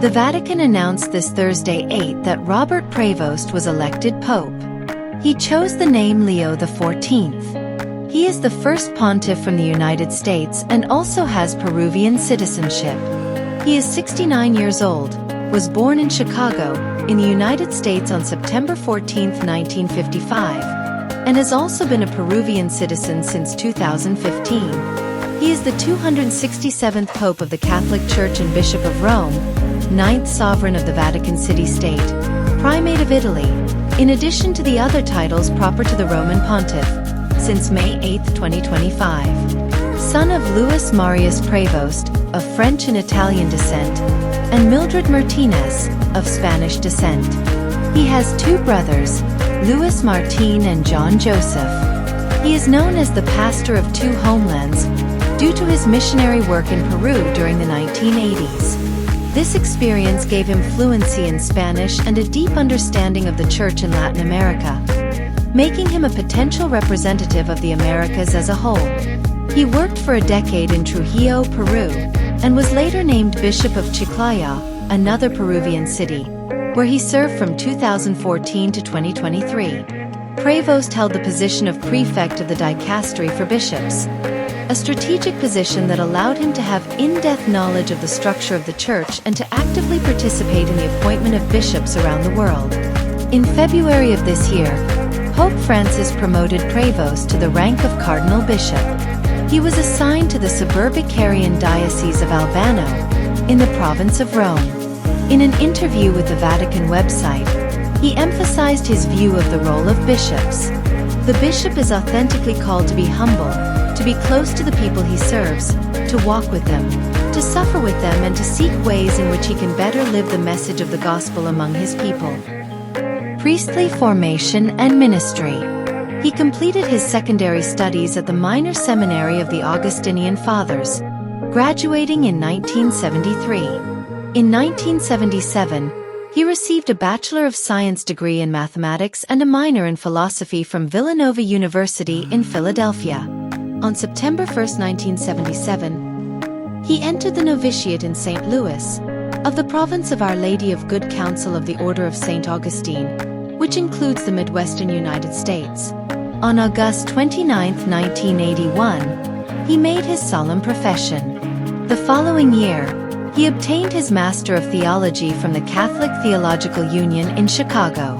The Vatican announced this Thursday 8 that Robert Prevost was elected Pope. He chose the name Leo XIV. He is the first pontiff from the United States and also has Peruvian citizenship. He is 69 years old, was born in Chicago, in the United States on September 14, 1955, and has also been a Peruvian citizen since 2015. He is the 267th Pope of the Catholic Church and Bishop of Rome, 9th Sovereign of the Vatican City-State, Primate of Italy, in addition to the other titles proper to the Roman Pontiff, since May 8, 2025. Son of Luis Marius Prevost, of French and Italian descent, and Mildred Martinez, of Spanish descent. He has two brothers, Luis Martin and John Joseph. He is known as the pastor of two homelands, due to his missionary work in Peru during the 1980s. This experience gave him fluency in Spanish and a deep understanding of the Church in Latin America, making him a potential representative of the Americas as a whole. He worked for a decade in Trujillo, Peru, and was later named Bishop of Chiclayo, another Peruvian city, where he served from 2014 to 2023. Prevost held the position of prefect of the dicastery for bishops, a strategic position that allowed him to have in-depth knowledge of the structure of the Church and to actively participate in the appointment of bishops around the world. In February of this year, Pope Francis promoted Prevost to the rank of Cardinal Bishop. He was assigned to the Suburbicarian Diocese of Albano, in the province of Rome. In an interview with the Vatican website, he emphasized his view of the role of bishops. The bishop is authentically called to be humble, to be close to the people he serves, to walk with them, to suffer with them, and to seek ways in which he can better live the message of the gospel among his people. Priestly formation and ministry. He completed his secondary studies at the Minor Seminary of the Augustinian Fathers, graduating in 1973. In 1977, he received a Bachelor of Science degree in mathematics and a minor in philosophy from Villanova University in Philadelphia. On September 1, 1977, he entered the novitiate in St. Louis, of the province of Our Lady of Good Counsel of the Order of St. Augustine, which includes the Midwestern United States. On August 29, 1981, he made his solemn profession. The following year, he obtained his Master of Theology from the Catholic Theological Union in Chicago.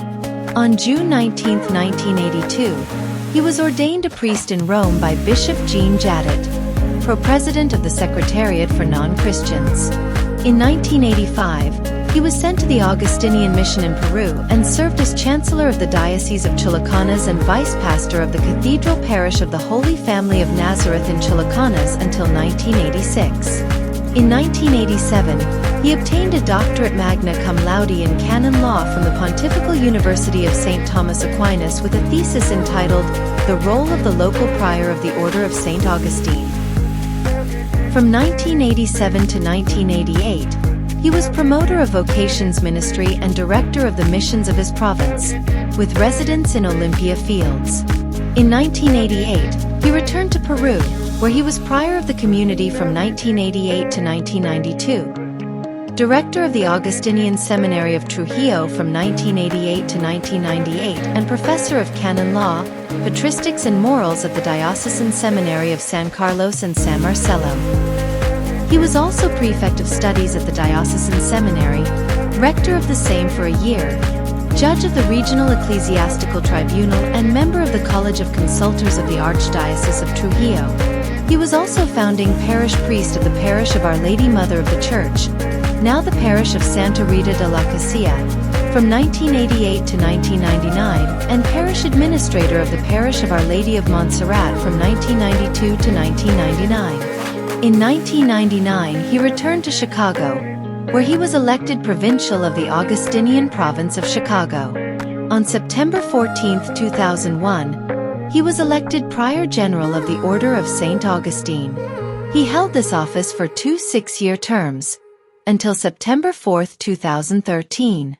On June 19, 1982, he was ordained a priest in Rome by Bishop Jean Jadot, pro-president of the Secretariat for Non-Christians. In 1985, he was sent to the Augustinian mission in Peru and served as Chancellor of the Diocese of Chilicanas and Vice Pastor of the Cathedral Parish of the Holy Family of Nazareth in Chilicanas until 1986. In 1987, he obtained a doctorate magna cum laude in canon law from the Pontifical University of St. Thomas Aquinas with a thesis entitled, The Role of the Local Prior of the Order of St. Augustine. From 1987 to 1988, he was promoter of vocations ministry and director of the missions of his province, with residence in Olympia Fields. In 1988, he returned to Peru, where he was prior of the community from 1988 to 1992, director of the Augustinian Seminary of Trujillo from 1988 to 1998, and professor of canon law, patristics and morals at the Diocesan Seminary of San Carlos and San Marcelo. He was also prefect of studies at the Diocesan Seminary, rector of the same for a year, judge of the Regional Ecclesiastical Tribunal, and member of the College of Consultors of the Archdiocese of Trujillo. He was also founding parish priest of the parish of Our Lady Mother of the Church, now the parish of Santa Rita de la Casilla, from 1988 to 1999, and parish administrator of the parish of Our Lady of Montserrat from 1992 to 1999. In 1999, he returned to Chicago, where he was elected provincial of the Augustinian province of Chicago. On September 14, 2001, he was elected Prior General of the Order of St. Augustine. He held this office for 2 6-year terms, until September 4, 2013.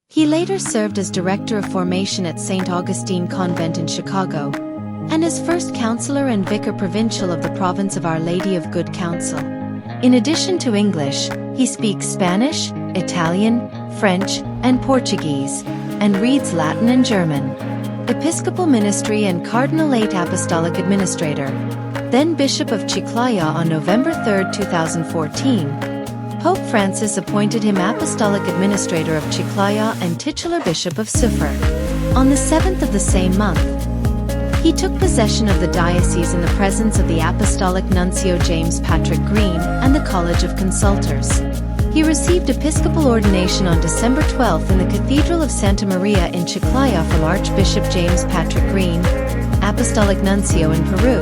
He later served as Director of Formation at St. Augustine Convent in Chicago, and as first counselor and vicar provincial of the province of Our Lady of Good Counsel. In addition to English, he speaks Spanish, Italian, French, and Portuguese, and reads Latin and German. Episcopal Ministry and Cardinalate Apostolic Administrator. Then Bishop of Chiclayo on November 3, 2014. Pope Francis appointed him Apostolic Administrator of Chiclayo and titular Bishop of Suffolk. On the 7th of the same month, he took possession of the diocese in the presence of the Apostolic Nuncio James Patrick Green and the College of Consultors. He received episcopal ordination on December 12 in the Cathedral of Santa Maria in Chiclayo from Archbishop James Patrick Green, Apostolic Nuncio in Peru,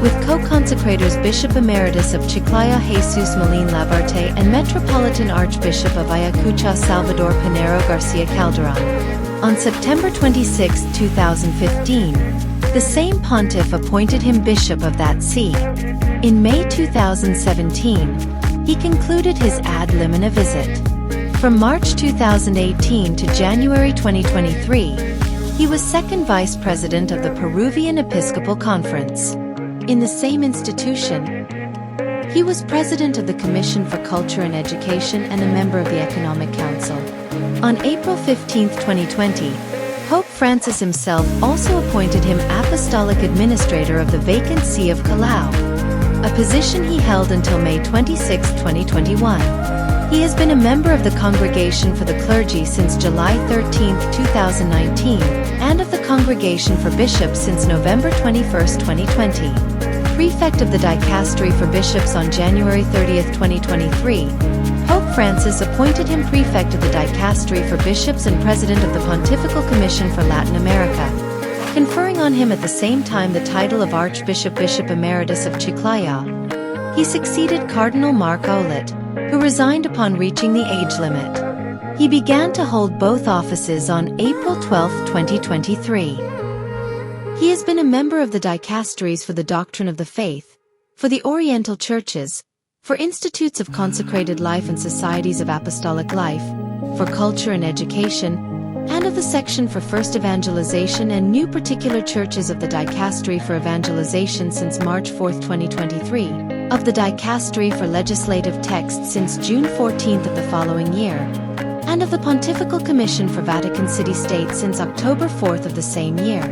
with co-consecrators Bishop Emeritus of Chiclayo Jesus Malin Labarte and Metropolitan Archbishop of Ayacucho Salvador Pinero Garcia Calderon. On September 26, 2015, the same pontiff appointed him bishop of that see. In May 2017, he concluded his ad limina visit. From March 2018 to January 2023, he was second vice president of the Peruvian Episcopal Conference. In the same institution, he was president of the Commission for Culture and Education and a member of the Economic Council. On April 15, 2020, Pope Francis himself also appointed him Apostolic Administrator of the vacant See of Callao, a position he held until May 26, 2021. He has been a member of the Congregation for the Clergy since July 13, 2019, and of the Congregation for Bishops since November 21, 2020. Prefect of the Dicastery for Bishops on January 30, 2023, Pope Francis appointed him Prefect of the Dicastery for Bishops and President of the Pontifical Commission for Latin America, conferring on him at the same time the title of Archbishop Bishop Emeritus of Chiclayo. He succeeded Cardinal Mark Olet, who resigned upon reaching the age limit. He began to hold both offices on April 12, 2023. He has been a member of the dicasteries for the doctrine of the faith, for the Oriental churches, for institutes of consecrated life and societies of apostolic life, for culture and education, and of the section for first evangelization and new particular churches of the dicastery for evangelization since March 4, 2023, of the dicastery for legislative texts since June 14 of the following year, and of the Pontifical Commission for Vatican City-State since October 4 of the same year.